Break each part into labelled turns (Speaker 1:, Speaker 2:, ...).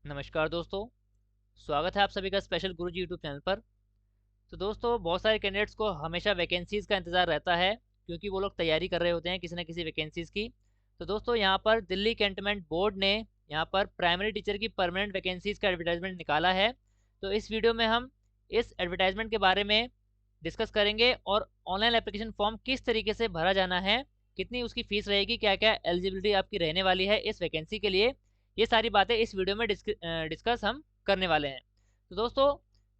Speaker 1: नमस्कार दोस्तों। स्वागत है आप सभी का स्पेशल गुरुजी यूट्यूब चैनल पर। तो दोस्तों, बहुत सारे कैंडिडेट्स को हमेशा वैकेंसीज़ का इंतज़ार रहता है, क्योंकि वो लोग तैयारी कर रहे होते हैं किसी न किसी वैकेंसीज़ की। तो दोस्तों, यहाँ पर दिल्ली कैंटोनमेंट बोर्ड ने यहाँ पर प्राइमरी टीचर की परमानेंट वैकेंसीज़ का एडवर्टाइजमेंट निकाला है। तो इस वीडियो में हम इस एडवर्टाइजमेंट के बारे में डिस्कस करेंगे और ऑनलाइन एप्लीकेशन फॉर्म किस तरीके से भरा जाना है, कितनी उसकी फ़ीस रहेगी, क्या-क्या एलिजिबिलिटी आपकी रहने वाली है इस वैकेंसी के लिए। ये सारी बातें इस वीडियो में डिस्कस हम करने वाले हैं। तो दोस्तों,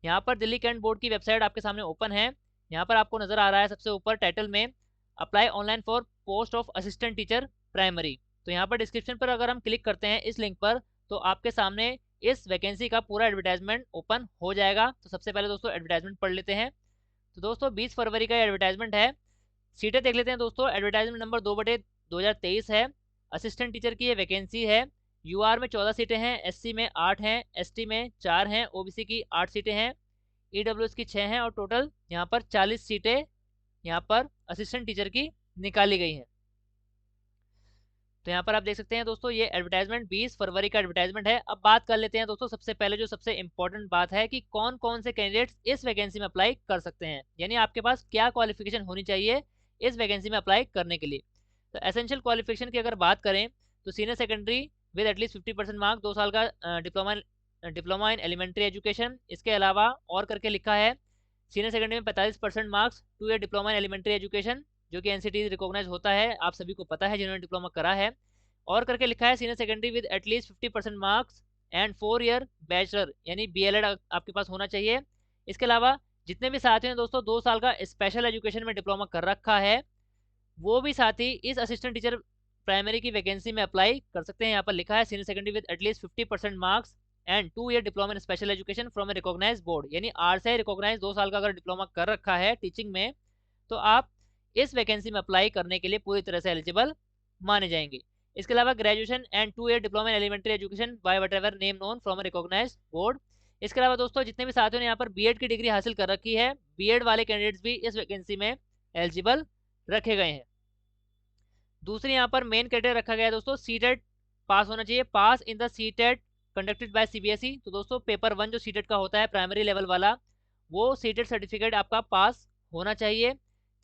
Speaker 1: यहाँ पर दिल्ली कैंट बोर्ड की वेबसाइट आपके सामने ओपन है। यहाँ पर आपको नज़र आ रहा है सबसे ऊपर टाइटल में apply online for post of assistant teacher primary. तो यहाँ पर डिस्क्रिप्शन पर अगर हम क्लिक करते हैं इस लिंक पर, तो आपके सामने इस वैकेंसी का पूरा एडवर्टाइजमेंट ओपन हो जाएगा। तो सबसे पहले दोस्तों एडवर्टाइजमेंट पढ़ लेते हैं। तो दोस्तों 20 फरवरी का एडवर्टाइजमेंट है। सीटें देख लेते हैं दोस्तों। एडवर्टाइजमेंट नंबर 2/2023 है। असिस्टेंट टीचर की ये वैकेंसी है। यूआर में 14 सीटें हैं, एससी में 8 हैं, एसटी में 4 हैं, ओबीसी की 8 सीटें हैं, ईडब्ल्यूएस की 6 हैं और टोटल यहाँ पर 40 सीटें यहाँ पर असिस्टेंट टीचर की निकाली गई हैं। तो यहाँ पर आप देख सकते हैं दोस्तों, ये एडवर्टाइजमेंट 20 फरवरी का एडवर्टाइजमेंट है। अब बात कर लेते हैं दोस्तों, सबसे पहले जो सबसे इंपॉर्टेंट बात है कि कौन कौन से कैंडिडेट्स इस वैकेंसी में अप्लाई कर सकते हैं, यानी आपके पास क्या क्वालिफिकेशन होनी चाहिए इस वैकेंसी में अप्लाई करने के लिए। तो एसेंशियल क्वालिफिकेशन की अगर बात करें तो senior secondary with at least 50% mark, 2 साल का डिप्लोमा इन एलिमेंट्री एजुकेशन। इसके अलावा और करके लिखा है सीनियर सेकेंडरी में 45% marks, 2 year diploma in elementary education, जो कि एनसीटी रिकॉग्नाइज होता है, आप सभी को पता है जिन्होंने डिप्लोमा करा है। और करके लिखा है senior secondary with at least 50% marks and 4 year bachelor, यानी बीएलएड आपके पास होना चाहिए। इसके अलावा जितने भी साथियों ने दोस्तों 2 साल का स्पेशल एजुकेशन में डिप्लोमा कर रखा है, वो भी साथी इस असिस्टेंट टीचर प्राइमरी की वैकेंसी में अप्लाई कर सकते हैं। यहाँ पर लिखा है senior secondary with at least 50% marks and 2 year diploma in special education from a recognise board, यानी आर से रिकॉग्नाइज 2 साल का अगर डिप्लोमा कर रखा है टीचिंग में, तो आप इस वैकेंसी में अप्लाई करने के लिए पूरी तरह से एलिजिबल माने जाएंगे। इसके अलावा graduation and 2 year diploma in elementary education by whatever name known from a recognise board. इसके अलावा दोस्तों जितने भी साथियों ने यहाँ पर बीएड की डिग्री हासिल कर रखी है, बीएड वाले कैंडिडेट्स भी इस वैकेंसी में एलिजिबल रखे गए हैं। दूसरी यहाँ पर मेन क्राइटेरिया रखा गया है दोस्तों, सीटेट पास होना चाहिए, pass in the CTET conducted by CBSE. तो दोस्तों पेपर 1 जो सीटेट का होता है प्राइमरी लेवल वाला, वो सीटेट सर्टिफिकेट आपका पास होना चाहिए।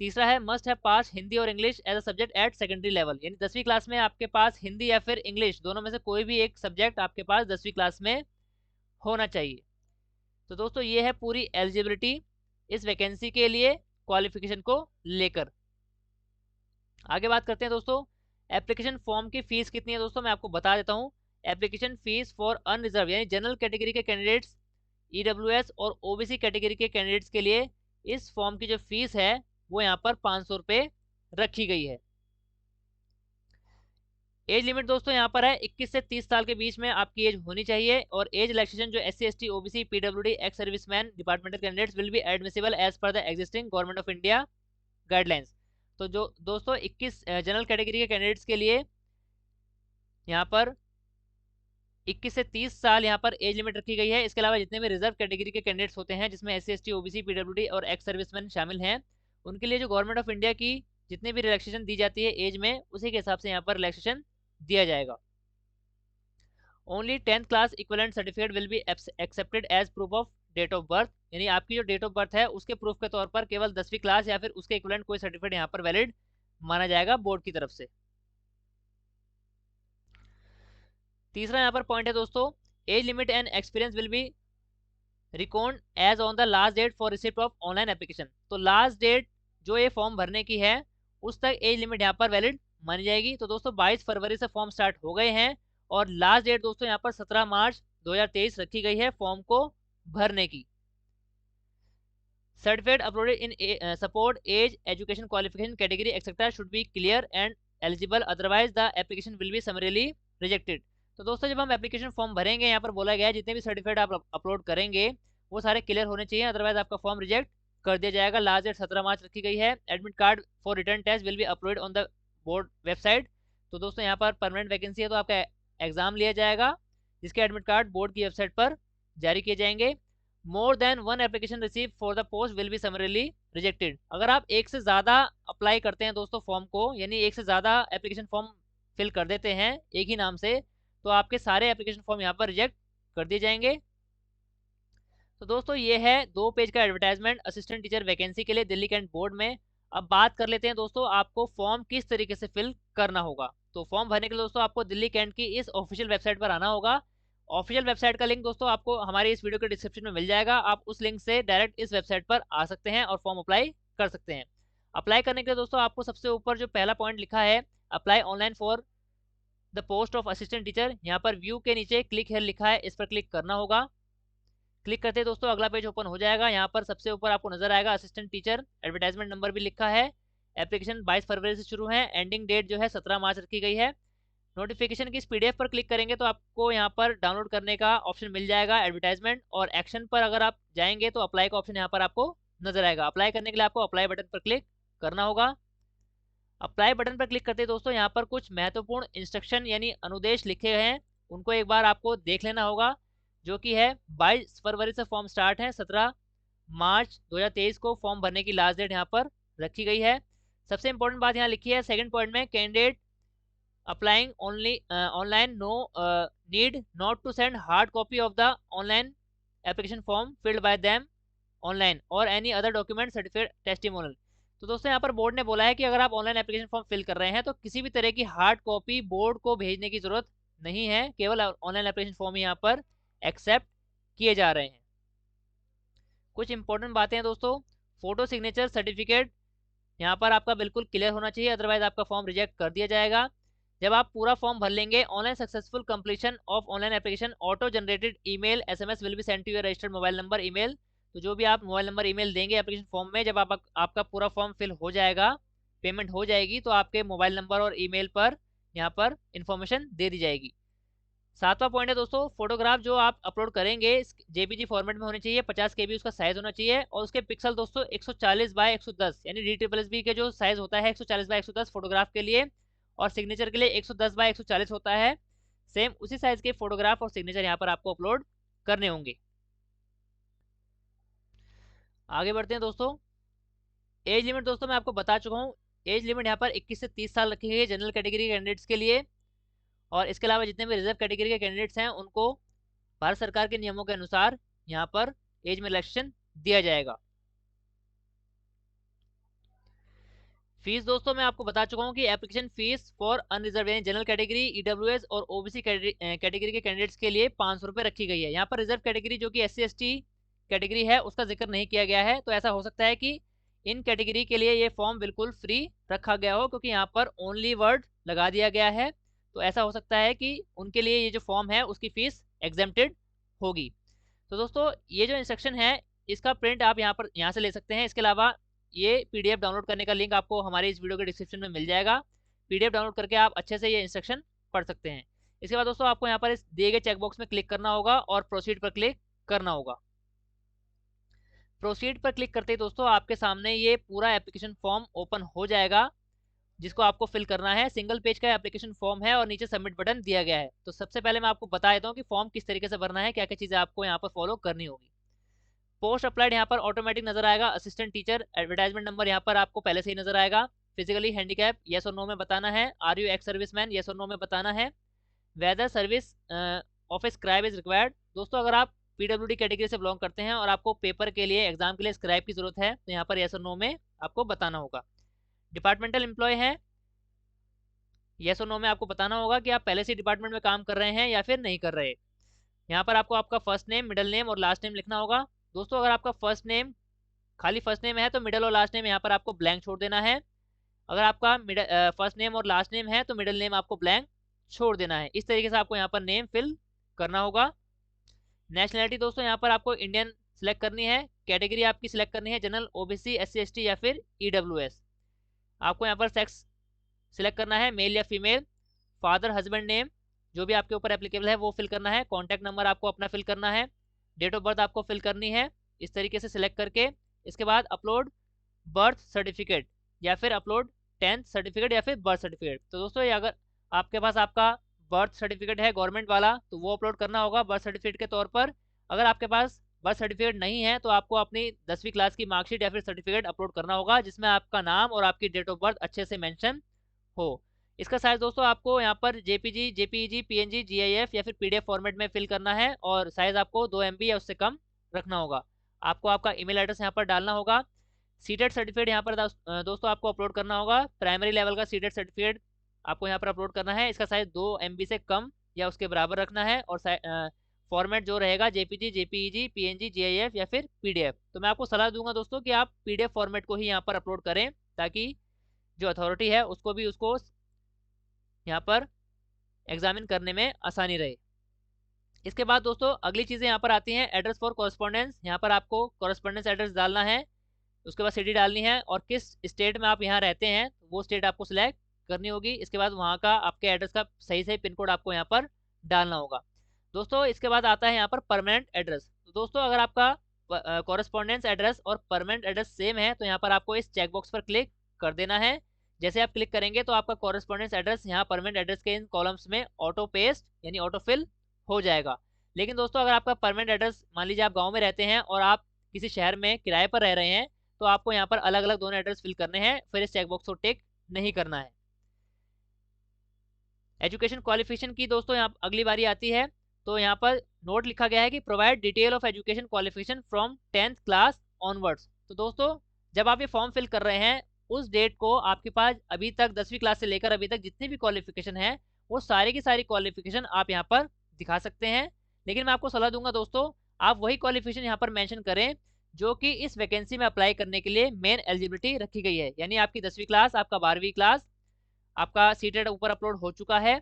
Speaker 1: तीसरा है मस्ट है पास हिंदी और English as a subject at secondary level, यानी 10वीं क्लास में आपके पास हिंदी या फिर इंग्लिश दोनों में से कोई भी एक सब्जेक्ट आपके पास 10वीं क्लास में होना चाहिए। तो दोस्तों ये है पूरी एलिजिबिलिटी इस वैकेंसी के लिए क्वालिफिकेशन को लेकर। आगे बात करते हैं दोस्तों, एप्लीकेशन फॉर्म की फीस कितनी है दोस्तों, मैं आपको बता देता हूँ। एप्लीकेशन फीस फॉर अनरिजर्व यानी जनरल कैटेगरी के कैंडिडेट्स, ईडब्ल्यूएस और ओबीसी कैटेगरी के कैंडिडेट्स के लिए इस फॉर्म की जो फीस है वो यहाँ पर 500 रुपये रखी गई है। एज लिमिट दोस्तों यहाँ पर है 21 से 30 साल के बीच में आपकी एज होनी चाहिए। और एज रिलैक्सेशन जो SC ST OBC PWD ex serviceman departmental candidates will be admissible as per the existing government of India guidelines. तो जो दोस्तों 21 जनरल कैटेगरी के कैंडिडेट्स के लिए यहाँ पर 21 से 30 साल यहाँ पर एज लिमिट रखी गई है। इसके अलावा जितने भी रिजर्व कैटेगरी के कैंडिडेट्स होते हैं, जिसमें एससी एसटी ओबीसी पीडब्ल्यूडी और एक्स सर्विसमैन शामिल हैं, उनके लिए जो गवर्नमेंट ऑफ इंडिया की जितनी भी रिलैक्सेशन दी जाती है एज में, उसी के हिसाब से यहाँ पर रिलैक्सेशन दिया जाएगा। Only 10th class equivalent certificate will be accepted as proof of date of birth, यानी आपकी जो डेट ऑफ बर्थ है उसके प्रूफ के तौर पर केवल 10वीं क्लास या फिर उसके इक्विवेलेंट कोई सर्टिफिकेट यहाँ पर वैलिड माना जाएगा बोर्ड की तरफ से। तीसरा यहाँ पर पॉइंट है दोस्तों, age limit and experience will be record as on the last date for receipt of online application. तो लास्ट डेट जो ये फॉर्म भरने की है उस तक एज लिमिट यहाँ पर वैलिड मानी जाएगी। तो दोस्तों 22 फरवरी से फॉर्म स्टार्ट हो गए हैं और लास्ट डेट दोस्तों यहाँ पर 17 मार्च 2023 रखी गई है फॉर्म को भरने की। Certificate uploaded in support age education qualification category etcetera should be clear and eligible, otherwise the application will be summarily rejected. तो दोस्तों जब हम एप्लीकेशन फॉर्म भरेंगे, यहाँ पर बोला गया है जितने भी सर्टिफिकेट आप अपलोड करेंगे वो सारे क्लियर होने चाहिए, अदरवाइज आपका फॉर्म रिजेक्ट कर दिया जाएगा। लास्ट डेट 17 मार्च रखी गई है। Admit card for written test will be upload on the board website. तो दोस्तों यहाँ पर परमानेंट वैकेंसी है तो आपका एग्जाम लिया जाएगा, जिसके एडमिट कार्ड बोर्ड की वेबसाइट पर जारी किए जाएंगे। More than 1 application receive for the post will be summarily rejected. अगर आप एक से ज़्यादा अप्लाई करते हैं दोस्तों फॉर्म को, यानी एक से ज़्यादा एप्लीकेशन फॉर्म फिल कर देते हैं एक ही नाम से, तो आपके सारे एप्लीकेशन फॉर्म यहाँ पर रिजेक्ट कर दिए जाएंगे। तो दोस्तों ये है 2 पेज का एडवर्टाइजमेंट असिस्टेंट टीचर वैकेंसी के लिए दिल्ली कैंट बोर्ड में। अब बात कर लेते हैं दोस्तों आपको फॉर्म किस तरीके से फिल करना होगा। तो फॉर्म भरने के लिए दोस्तों आपको दिल्ली कैंट की इस ऑफिशियल वेबसाइट पर आना होगा। ऑफिशियल वेबसाइट का लिंक दोस्तों आपको हमारे इस वीडियो के डिस्क्रिप्शन में मिल जाएगा। आप उस लिंक से डायरेक्ट इस वेबसाइट पर आ सकते हैं और फॉर्म अप्लाई कर सकते हैं। अप्लाई करने के लिए दोस्तों आपको सबसे ऊपर जो पहला पॉइंट लिखा है apply online for the post of assistant teacher, यहाँ पर व्यू के नीचे क्लिक हेयर लिखा है, इस पर क्लिक करना होगा। क्लिक करते हैं दोस्तों अगला पेज ओपन हो जाएगा। यहाँ पर सबसे ऊपर आपको नजर आएगा असिस्टेंट टीचर, एडवर्टाइजमेंट नंबर भी लिखा है। एप्लीकेशन 22 फरवरी से शुरू है, एंडिंग डेट जो है 17 मार्च रखी गई है। नोटिफिकेशन की इस पीडीएफ पर क्लिक करेंगे तो आपको यहाँ पर डाउनलोड करने का ऑप्शन मिल जाएगा एडवर्टाइजमेंट, और एक्शन पर अगर आप जाएंगे तो अप्लाई का ऑप्शन यहाँ पर आपको नजर आएगा। अप्लाई करने के लिए आपको अप्लाई बटन पर क्लिक करना होगा। अप्लाई बटन पर क्लिक करते दोस्तों यहाँ पर कुछ महत्वपूर्ण इंस्ट्रक्शन यानी अनुदेश लिखे हैं, उनको एक बार आपको देख लेना होगा। जो कि है 22 फरवरी से फॉर्म स्टार्ट है, 17 मार्च 2023 को फॉर्म भरने की लास्ट डेट यहाँ पर रखी गई है। सबसे इंपॉर्टेंट बात यहाँ लिखी है सेकंड पॉइंट में, candidate applying only online no need not to send hard copy of the online application form filled by them online और any other document certificate testimonial. तो दोस्तों यहाँ पर बोर्ड ने बोला है कि अगर आप ऑनलाइन एप्लीकेशन फॉर्म फिल कर रहे हैं तो किसी भी तरह की हार्ड कॉपी बोर्ड को भेजने की जरूरत नहीं है, केवल ऑनलाइन एप्लीकेशन फॉर्म ही यहाँ पर एक्सेप्ट किए जा रहे हैं। कुछ इंपॉर्टेंट बातें हैं दोस्तों, फोटो सिग्नेचर सर्टिफिकेट यहाँ पर आपका बिल्कुल क्लियर होना चाहिए, अदरवाइज आपका फॉर्म रिजेक्ट कर दिया जाएगा। जब आप पूरा फॉर्म भर लेंगे, online successful completion of online application auto generated email SMS will be send to your registered mobile number email. तो जो भी आप मोबाइल नंबर ईमेल देंगे एप्लीकेशन फॉर्म में, जब आपका पूरा फॉर्म फिल हो जाएगा, पेमेंट हो जाएगी, तो आपके मोबाइल नंबर और ईमेल पर यहाँ पर इंफॉर्मेशन दे दी जाएगी। 7वां पॉइंट है दोस्तों, फोटोग्राफ जो आप अपलोड करेंगे जेपीजी फॉर्मेट में होनी चाहिए, 50 KB उसका साइज होना चाहिए, और उसके पिक्सल दोस्तों 140 बाय 110 यानी DSSB के जो साइज होता है 140 बाय 110 फोटोग्राफ के लिए, और सिग्नेचर के लिए 110 बाय 140 होता है। सेम उसी साइज के फोटोग्राफ और सिग्नेचर यहाँ पर आपको अपलोड करने होंगे। आगे बढ़ते हैं दोस्तों। एज लिमिट दोस्तों मैं आपको बता चुका हूँ, एज लिमिट यहाँ पर 21 से 30 साल रखी गई है जनरल कैटेगरी के कैंडिडेट्स के लिए, और इसके अलावा जितने भी रिजर्व कैटेगरी के कैंडिडेट्स हैं उनको भारत सरकार के नियमों के अनुसार यहाँ पर एज में रिलैक्सेशन दिया जाएगा। फीस दोस्तों मैं आपको बता चुका हूँ कि एप्लीकेशन फीस फॉर अनरिजर्व यानी जनरल कैटेगरी, ईडब्ल्यूएस और ओबीसी कैटेगरी के कैंडिडेट्स के लिए 500 रुपये रखी गई है। यहाँ पर रिजर्व कैटेगरी जो कि SC/ST कैटेगरी है उसका जिक्र नहीं किया गया है, तो ऐसा हो सकता है कि इन कैटेगरी के लिए ये फॉर्म बिल्कुल फ्री रखा गया हो, क्योंकि यहाँ पर ओनली वर्ड लगा दिया गया है। तो ऐसा हो सकता है कि उनके लिए ये जो फॉर्म है उसकी फीस एग्जेम्प्टेड होगी। तो दोस्तों ये जो इंस्ट्रक्शन है इसका प्रिंट आप यहाँ से ले सकते हैं। इसके अलावा ये PDF डाउनलोड करने का लिंक आपको हमारे इस वीडियो के डिस्क्रिप्शन में मिल जाएगा। PDF डाउनलोड करके आप अच्छे से ये इंस्ट्रक्शन पढ़ सकते हैं। इसके बाद दोस्तों आपको यहाँ पर इस दिए गए चेकबॉक्स में क्लिक करना होगा और प्रोसीड पर क्लिक करना होगा। प्रोसीड पर क्लिक करते ही दोस्तों आपके सामने ये पूरा एप्लीकेशन फॉर्म ओपन हो जाएगा, जिसको आपको फिल करना है। सिंगल पेज का एप्लीकेशन फॉर्म है और नीचे सबमिट बटन दिया गया है। तो सबसे पहले मैं आपको बता देता हूँ कि फॉर्म किस तरीके से भरना है, क्या क्या चीज़ें आपको यहाँ पर फॉलो करनी होगी। पोस्ट अप्लाइड यहाँ पर ऑटोमेटिक नजर आएगा, असिस्टेंट टीचर एडवर्टाइजमेंट नंबर यहाँ पर आपको पहले से ही नजर आएगा। फिजिकली हैंडीकैप येस और नो में बताना है। Are you ex serviceman yes और नो में बताना है। Whether service of a scribe is required. दोस्तों अगर आप PWD कैटेगरी से बिलोंग करते हैं और आपको पेपर के लिए एग्जाम के लिए स्क्राइब की जरूरत है तो यहाँ पर येस और नो में आपको बताना होगा। डिपार्टमेंटल एम्प्लॉय है, येस और नो में आपको बताना होगा कि आप पहले से डिपार्टमेंट में काम कर रहे हैं या फिर नहीं कर रहे। यहाँ पर आपको आपका फर्स्ट नेम, मिडिल नेम और लास्ट नेम लिखना होगा। दोस्तों अगर आपका फर्स्ट नेम खाली फर्स्ट नेम है तो मिडिल और लास्ट नेम यहाँ पर आपको ब्लैंक छोड़ देना है। अगर आपका फर्स्ट नेम और लास्ट नेम है तो मिडिल नेम आपको ब्लैंक छोड़ देना है। इस तरीके से आपको यहाँ पर नेम फिल करना होगा। नेशनलिटी दोस्तों यहाँ पर आपको इंडियन सिलेक्ट करनी है। कैटेगरी आपकी सिलेक्ट करनी है जनरल, OBC, SC/ST या फिर EWS। आपको यहाँ पर सेक्स सिलेक्ट करना है, मेल या फीमेल। फादर हस्बैंड नेम जो भी आपके ऊपर एप्लीकेबल है वो फिल करना है। कॉन्टैक्ट नंबर आपको अपना फिल करना है। डेट ऑफ बर्थ आपको फिल करनी है। इस तरीके से सिलेक्ट करके इसके बाद अपलोड बर्थ सर्टिफिकेट या फिर अपलोड 10th सर्टिफिकेट या फिर बर्थ सर्टिफिकेट। तो दोस्तों ये अगर आपके पास आपका बर्थ सर्टिफिकेट है गवर्नमेंट वाला तो वो अपलोड करना होगा बर्थ सर्टिफिकेट के तौर पर। अगर आपके पास बर्थ सर्टिफिकेट नहीं है तो आपको अपनी 10वीं क्लास की मार्कशीट या फिर सर्टिफिकेट अपलोड करना होगा, जिसमें आपका नाम और आपकी डेट ऑफ बर्थ अच्छे से मेंशन हो। इसका साइज दोस्तों आपको यहाँ पर जेपीजी, जेपीईजी, पीएनजी, जीआईएफ या फिर पीडीएफ फॉर्मेट में फिल करना है और साइज आपको 2 MB या उससे कम रखना होगा। आपको आपका ईमेल एड्रेस यहाँ पर डालना होगा। सीटेट सर्टिफिकेट यहाँ पर दोस्तों आपको अपलोड करना होगा। प्राइमरी लेवल का सीटेट सर्टिफिकेट आपको यहाँ पर अपलोड करना है। इसका साइज 2 MB से कम या उसके बराबर रखना है और फॉर्मेट जो रहेगा जेपीजी, जेपीईजी, पीएनजी, जीआईएफ या फिर पीडीएफ। तो मैं आपको सलाह दूंगा दोस्तों कि आप पीडीएफ फॉर्मेट को ही यहाँ पर अपलोड करें, ताकि जो अथॉरिटी है उसको भी उसको यहाँ पर एग्जामिन करने में आसानी रहे। इसके बाद दोस्तों अगली चीज़ें यहाँ पर आती हैं, एड्रेस फॉर कॉरेस्पॉन्डेंस। यहाँ पर आपको कॉरेस्पॉन्डेंस एड्रेस डालना है, उसके बाद सिटी डालनी है और किस स्टेट में आप यहाँ रहते हैं वो स्टेट आपको सिलेक्ट करनी होगी। इसके बाद वहाँ का आपके एड्रेस का सही सही पिन कोड आपको यहाँ पर डालना होगा दोस्तों। इसके बाद आता है यहाँ पर परमानेंट एड्रेस। तो दोस्तों अगर आपका कॉरेस्पॉन्डेंस एड्रेस और परमानेंट एड्रेस सेम है तो यहाँ पर आपको इस चेकबॉक्स पर क्लिक कर देना है। जैसे आप क्लिक करेंगे तो आपका कॉरेस्पॉन्डेंस एड्रेस यहाँ परमानेंट एड्रेस के इन कॉलम्स में ऑटो पेस्ट यानी ऑटो फिल हो जाएगा। लेकिन दोस्तों अगर आपका परमानेंट एड्रेस, मान लीजिए आप गांव में रहते हैं और आप किसी शहर में किराए पर रह रहे हैं, तो आपको यहाँ पर अलग अलग दोनों एड्रेस फिल करने हैं, फिर इस चेकबॉक्स को टिक नहीं करना है। एजुकेशन क्वालिफिकेशन की दोस्तों यहाँ अगली बारी आती है। तो यहाँ पर नोट लिखा गया है कि provide detail of education qualification from 10th class onwards. तो दोस्तों जब आप ये फॉर्म फिल कर रहे हैं उस डेट को आपके पास अभी तक 10वीं क्लास से लेकर अभी तक जितनी भी क्वालिफिकेशन है वो सारी की सारी क्वालिफिकेशन आप यहाँ पर दिखा सकते हैं। लेकिन मैं आपको सलाह दूंगा दोस्तों, आप वही क्वालिफिकेशन यहाँ पर मेंशन करें जो कि इस वैकेंसी में अप्लाई करने के लिए मेन एलिजिबिलिटी रखी गई है। यानी आपकी 10वीं क्लास, आपका 12वीं क्लास, आपका सीटेट ऊपर अपलोड हो चुका है,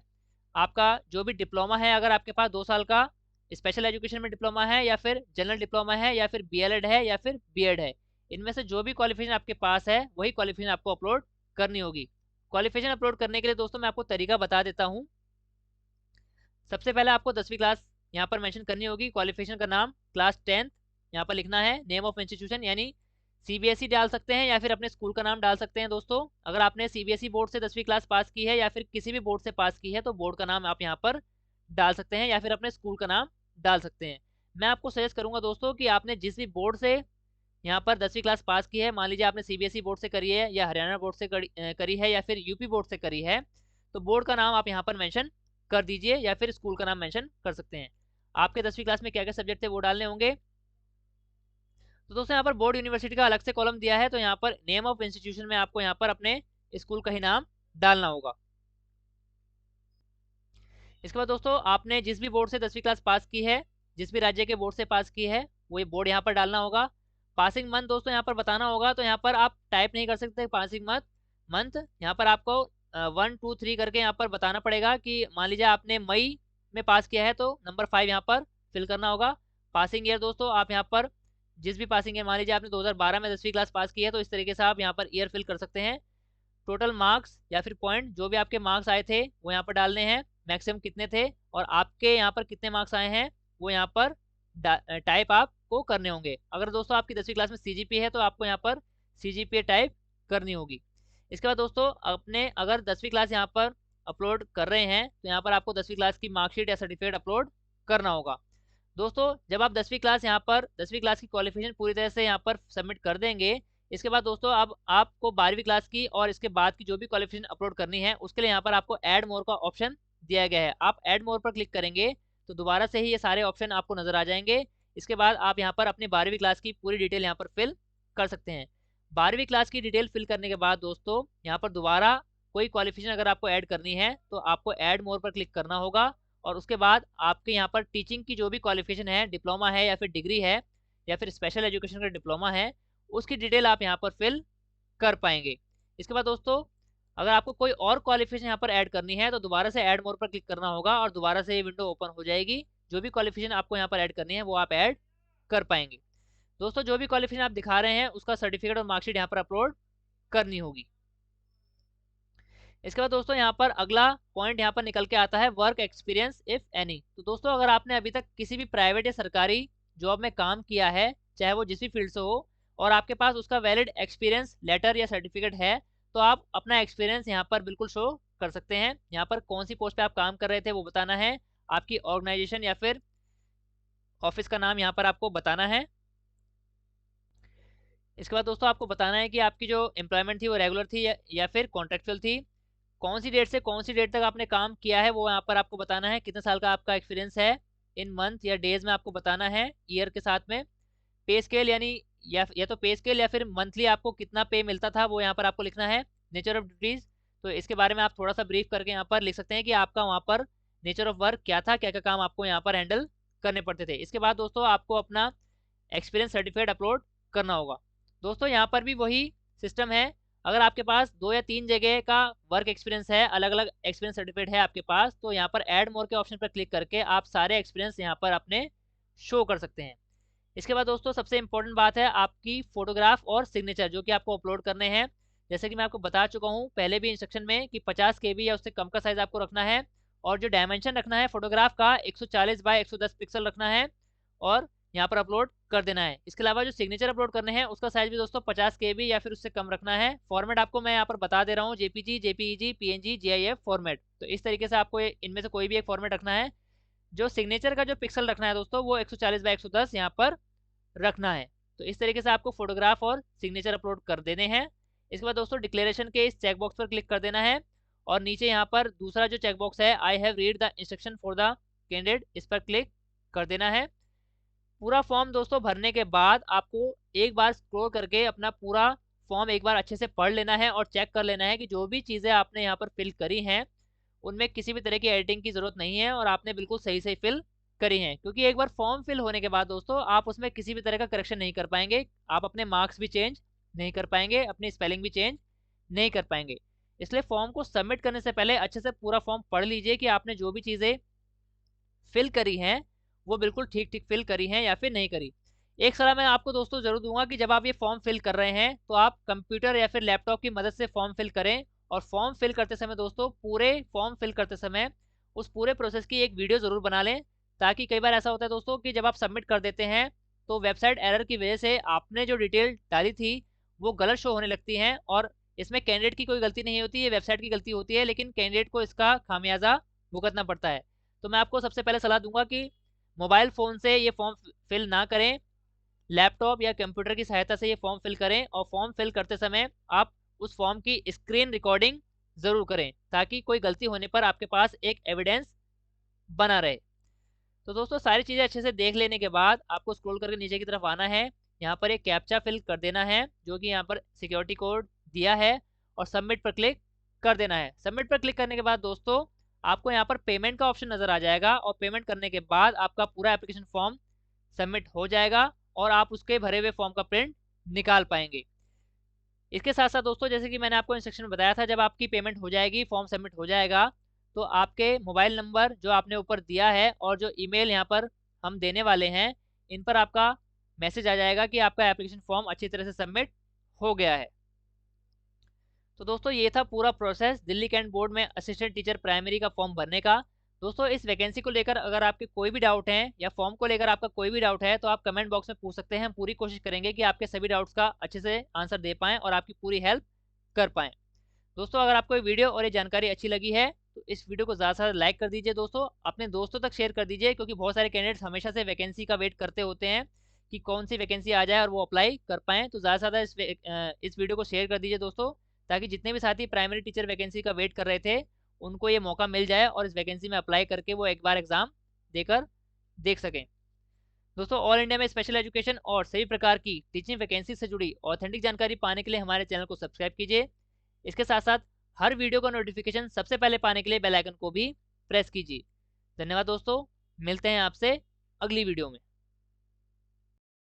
Speaker 1: आपका जो भी डिप्लोमा है, अगर आपके पास 2 साल का स्पेशल एजुकेशन में डिप्लोमा है या फिर जनरल डिप्लोमा है या फिर बीएलएड है या फिर बीएड है, इनमें से जो भी क्वालिफिकेशन आपके पास है वही क्वालिफिकेशन आपको अपलोड करनी होगी। क्वालिफिकेशन अपलोड करने के लिए दोस्तों मैं आपको तरीका बता देता हूँ। सबसे पहले आपको 10वीं क्लास यहाँ पर मेंशन करनी होगी। क्वालिफिकेशन का नाम क्लास 10th यहाँ पर लिखना है। नेम ऑफ इंस्टीट्यूशन यानी सीबीएसई डाल सकते हैं या फिर अपने स्कूल का नाम डाल सकते हैं दोस्तों। अगर आपने सीबीएसई बोर्ड से 10वीं क्लास पास की है या फिर किसी भी बोर्ड से पास की है तो बोर्ड का नाम आप यहाँ पर डाल सकते हैं या फिर अपने स्कूल का नाम डाल सकते हैं। मैं आपको सजेस्ट करूंगा दोस्तों कि आपने जिस भी बोर्ड से यहाँ पर 10वीं क्लास पास की है, मान लीजिए आपने सीबीएसई बोर्ड से करी है या हरियाणा बोर्ड से करी है या फिर यूपी बोर्ड से करी है, तो बोर्ड का नाम आप यहाँ पर मेंशन कर दीजिए या फिर स्कूल का नाम मेंशन कर सकते हैं। आपके 10वीं क्लास में क्या क्या सब्जेक्ट थे वो डालने होंगे। तो दोस्तों यहाँ पर बोर्ड यूनिवर्सिटी का अलग से कॉलम दिया है, तो यहाँ पर नेम ऑफ इंस्टीट्यूशन में आपको यहाँ पर अपने स्कूल का ही नाम डालना होगा। इसके बाद दोस्तों आपने जिस भी बोर्ड से 10वीं क्लास पास की है, जिस भी राज्य के बोर्ड से पास की है, वो ये बोर्ड यहाँ पर डालना होगा। पासिंग मंथ दोस्तों यहाँ पर बताना होगा, तो यहाँ पर आप टाइप नहीं कर सकते पासिंग मंथ यहाँ पर आपको 1 2 3 करके यहाँ पर बताना पड़ेगा कि मान लीजिए आपने मई में पास किया है तो नंबर 5 यहाँ पर फिल करना होगा। पासिंग ईयर दोस्तों आप यहाँ पर जिस भी पासिंग है, मान लीजिए आपने 2012 में 10वीं क्लास पास की है तो इस तरीके से आप यहाँ पर ईयर फिल कर सकते हैं। टोटल मार्क्स या फिर पॉइंट जो भी आपके मार्क्स आए थे वो यहाँ पर डालने हैं, मैक्सिमम कितने थे और आपके यहाँ पर कितने मार्क्स आए हैं वो यहाँ पर टाइप आपको करने होंगे। अगर दोस्तों आपकी 10वीं क्लास में सीजीपी है तो आपको यहाँ पर सीजीपीए टाइप करनी होगी। इसके बाद दोस्तों अपने अगर 10वीं क्लास यहाँ पर अपलोड कर रहे हैं तो यहाँ पर आपको 10वीं क्लास की मार्कशीट या सर्टिफिकेट अपलोड करना होगा। दोस्तों जब आप 10वीं क्लास यहाँ पर 10वीं क्लास की क्वालिफिकेशन पूरी तरह से यहाँ पर सबमिट कर देंगे, इसके बाद दोस्तों अब आपको 12वीं क्लास की और इसके बाद की जो भी क्वालिफिकेशन अपलोड करनी है उसके लिए यहाँ पर आपको ऐड मोर का ऑप्शन दिया गया है। आप ऐड मोर पर क्लिक करेंगे तो दोबारा से ही ये सारे ऑप्शन आपको नजर आ जाएंगे। इसके बाद आप यहाँ पर अपनी 12वीं क्लास की पूरी डिटेल यहाँ पर फिल कर सकते हैं। 12वीं क्लास की डिटेल फिल करने के बाद दोस्तों यहाँ पर दोबारा कोई क्वालिफिकेशन अगर आपको ऐड करनी है तो आपको ऐड मोर पर क्लिक करना होगा और उसके बाद आपके यहाँ पर टीचिंग की जो भी क्वालिफिकेशन है, डिप्लोमा है या फिर डिग्री है या फिर स्पेशल एजुकेशन का डिप्लोमा है, उसकी डिटेल आप यहाँ पर फिल कर पाएंगे। इसके बाद दोस्तों अगर आपको कोई और क्वालिफिकेशन यहाँ पर ऐड करनी है तो दोबारा से ऐड मोर पर क्लिक करना होगा और दोबारा से ये विंडो ओपन हो जाएगी। जो भी क्वालिफिकेशन आपको यहाँ पर ऐड करनी है वो आप ऐड कर पाएंगे। दोस्तों जो भी क्वालिफिकेशन आप दिखा रहे हैं उसका सर्टिफिकेट और मार्कशीट यहाँ पर अपलोड करनी होगी। इसके बाद दोस्तों यहाँ पर अगला पॉइंट यहाँ पर निकल के आता है वर्क एक्सपीरियंस इफ एनी। तो दोस्तों अगर आपने अभी तक किसी भी प्राइवेट या सरकारी जॉब में काम किया है, चाहे वो जिस भी फील्ड से हो, और आपके पास उसका वैलिड एक्सपीरियंस लेटर या सर्टिफिकेट है तो आप अपना एक्सपीरियंस यहाँ पर बिल्कुल शो कर सकते हैं। यहाँ पर कौन सी पोस्ट पे आप काम कर रहे थे वो बताना है, आपकी ऑर्गेनाइजेशन या फिर ऑफिस का नाम यहाँ पर आपको बताना है। इसके बाद दोस्तों आपको बताना है कि आपकी जो एम्प्लॉयमेंट थी वो रेगुलर थी या फिर कॉन्ट्रेक्चुअल थी। कौन सी डेट से कौन सी डेट तक आपने काम किया है वो यहाँ पर आपको बताना है, कितने साल का आपका एक्सपीरियंस है इन मंथ या डेज में आपको बताना है ईयर के साथ में। पे स्केल यानी या तो पे स्केल या फिर मंथली आपको कितना पे मिलता था वो यहाँ पर आपको लिखना है। नेचर ऑफ ड्यूटीज, तो इसके बारे में आप थोड़ा सा ब्रीफ करके यहाँ पर लिख सकते हैं कि आपका वहाँ पर नेचर ऑफ वर्क क्या था, क्या क्या काम आपको यहाँ पर हैंडल करने पड़ते थे। इसके बाद दोस्तों आपको अपना एक्सपीरियंस सर्टिफिकेट अपलोड करना होगा। दोस्तों यहाँ पर भी वही सिस्टम है, अगर आपके पास 2 या 3 जगह का वर्क एक्सपीरियंस है, अलग अलग एक्सपीरियंस सर्टिफिकेट है आपके पास, तो यहाँ पर ऐड मोर के ऑप्शन पर क्लिक करके आप सारे एक्सपीरियंस यहाँ पर अपने शो कर सकते हैं। इसके बाद दोस्तों सबसे इंपॉर्टेंट बात है आपकी फोटोग्राफ और सिग्नेचर जो कि आपको अपलोड करने हैं। जैसे कि मैं आपको बता चुका हूँ पहले भी इंस्ट्रक्शन में कि 50 KB या उससे कम का साइज आपको रखना है, और जो डायमेंशन रखना है फोटोग्राफ का 140 बाय 110 पिक्सल रखना है और यहाँ पर अपलोड कर देना है। इसके अलावा जो सिग्नेचर अपलोड करने हैं उसका साइज भी दोस्तों 50 KB या फिर उससे कम रखना है। फॉर्मेट आपको मैं यहाँ पर बता दे रहा हूँ, JPG, JPEG, PNG, GIF format. तो इस तरीके से आपको इनमें से कोई भी एक फॉर्मेट रखना है। जो सिग्नेचर का जो पिक्सल रखना है दोस्तों वो 140 बाय 110 यहाँ पर रखना है। तो इस तरीके से आपको फोटोग्राफ और सिग्नेचर अपलोड कर देने हैं। इसके बाद दोस्तों डिक्लेरेशन के इस चेकबॉक्स पर क्लिक कर देना है और नीचे यहाँ पर दूसरा जो चेकबॉक्स है I have read the instruction for the candidate, इस पर क्लिक कर देना है। पूरा फॉर्म दोस्तों भरने के बाद आपको एक बार स्क्रॉल करके अपना पूरा फॉर्म एक बार अच्छे से पढ़ लेना है और चेक कर लेना है कि जो भी चीज़ें आपने यहाँ पर फिल करी हैं उनमें किसी भी तरह की एडिटिंग की ज़रूरत नहीं है और आपने बिल्कुल सही सही फिल करी हैं। क्योंकि एक बार फॉर्म फिल होने के बाद दोस्तों आप उसमें किसी भी तरह का करेक्शन नहीं कर पाएंगे, आप अपने मार्क्स भी चेंज नहीं कर पाएंगे, अपनी स्पेलिंग भी चेंज नहीं कर पाएंगे। इसलिए फॉर्म को सबमिट करने से पहले अच्छे से पूरा फॉर्म पढ़ लीजिए कि आपने जो भी चीज़ें फिल करी हैं वो बिल्कुल ठीक ठीक फिल करी हैं या फिर नहीं करी। एक सलाह मैं आपको दोस्तों ज़रूर दूंगा कि जब आप ये फॉर्म फिल कर रहे हैं तो आप कंप्यूटर या फिर लैपटॉप की मदद से फॉर्म फिल करें, और फॉर्म फिल करते समय दोस्तों पूरे फॉर्म फिल करते समय उस पूरे प्रोसेस की एक वीडियो ज़रूर बना लें, ताकि कई बार ऐसा होता है दोस्तों कि जब आप सबमिट कर देते हैं तो वेबसाइट एरर की वजह से आपने जो डिटेल डाली थी वो गलत शो होने लगती हैं, और इसमें कैंडिडेट की कोई गलती नहीं होती, ये वेबसाइट की गलती होती है, लेकिन कैंडिडेट को इसका खामियाजा भुगतना पड़ता है। तो मैं आपको सबसे पहले सलाह दूंगा कि मोबाइल फ़ोन से ये फॉर्म फिल ना करें, लैपटॉप या कंप्यूटर की सहायता से ये फॉर्म फिल करें, और फॉर्म फिल करते समय आप उस फॉर्म की स्क्रीन रिकॉर्डिंग ज़रूर करें ताकि कोई गलती होने पर आपके पास एक एविडेंस बना रहे। तो दोस्तों सारी चीज़ें अच्छे से देख लेने के बाद आपको स्क्रॉल करके नीचे की तरफ आना है, यहाँ पर एक कैप्चा फिल कर देना है जो कि यहाँ पर सिक्योरिटी कोड दिया है, और सबमिट पर क्लिक कर देना है। सबमिट पर क्लिक करने के बाद दोस्तों आपको यहाँ पर पेमेंट का ऑप्शन नज़र आ जाएगा, और पेमेंट करने के बाद आपका पूरा एप्लीकेशन फॉर्म सबमिट हो जाएगा और आप उसके भरे हुए फॉर्म का प्रिंट निकाल पाएंगे। इसके साथ साथ दोस्तों जैसे कि मैंने आपको इंस्ट्रक्शन में बताया था, जब आपकी पेमेंट हो जाएगी, फॉर्म सबमिट हो जाएगा, तो आपके मोबाइल नंबर जो आपने ऊपर दिया है और जो ईमेल यहाँ पर हम देने वाले हैं, इन पर आपका मैसेज आ जाएगा कि आपका एप्लीकेशन फॉर्म अच्छी तरह से सबमिट हो गया है। तो दोस्तों ये था पूरा प्रोसेस दिल्ली कैंट बोर्ड में असिस्टेंट टीचर प्राइमरी का फॉर्म भरने का। दोस्तों इस वैकेंसी को लेकर अगर आपके कोई भी डाउट है या फॉर्म को लेकर आपका कोई भी डाउट है तो आप कमेंट बॉक्स में पूछ सकते हैं। हम पूरी कोशिश करेंगे कि आपके सभी डाउट्स का अच्छे से आंसर दे पाएँ और आपकी पूरी हेल्प कर पाएँ। दोस्तों अगर आपको ये वीडियो और ये जानकारी अच्छी लगी है तो इस वीडियो को ज़्यादा से ज़्यादा लाइक कर दीजिए दोस्तों, अपने दोस्तों तक शेयर कर दीजिए, क्योंकि बहुत सारे कैंडिडेट्स हमेशा से वैकेंसी का वेट करते होते हैं कि कौन सी वैकेंसी आ जाए और वो अप्लाई कर पाएँ। तो ज़्यादा से ज़्यादा इस वीडियो को शेयर कर दीजिए दोस्तों, ताकि जितने भी साथी प्राइमरी टीचर वैकेंसी का वेट कर रहे थे उनको ये मौका मिल जाए और इस वैकेंसी में अप्लाई करके वो एक बार एग्ज़ाम देकर देख सकें। दोस्तों ऑल इंडिया में स्पेशल एजुकेशन और सभी प्रकार की टीचिंग वैकेंसी से जुड़ी ऑथेंटिक जानकारी पाने के लिए हमारे चैनल को सब्सक्राइब कीजिए। इसके साथ साथ हर वीडियो का नोटिफिकेशन सबसे पहले पाने के लिए बेल आइकन को भी प्रेस कीजिए। धन्यवाद दोस्तों, मिलते हैं आपसे अगली वीडियो में।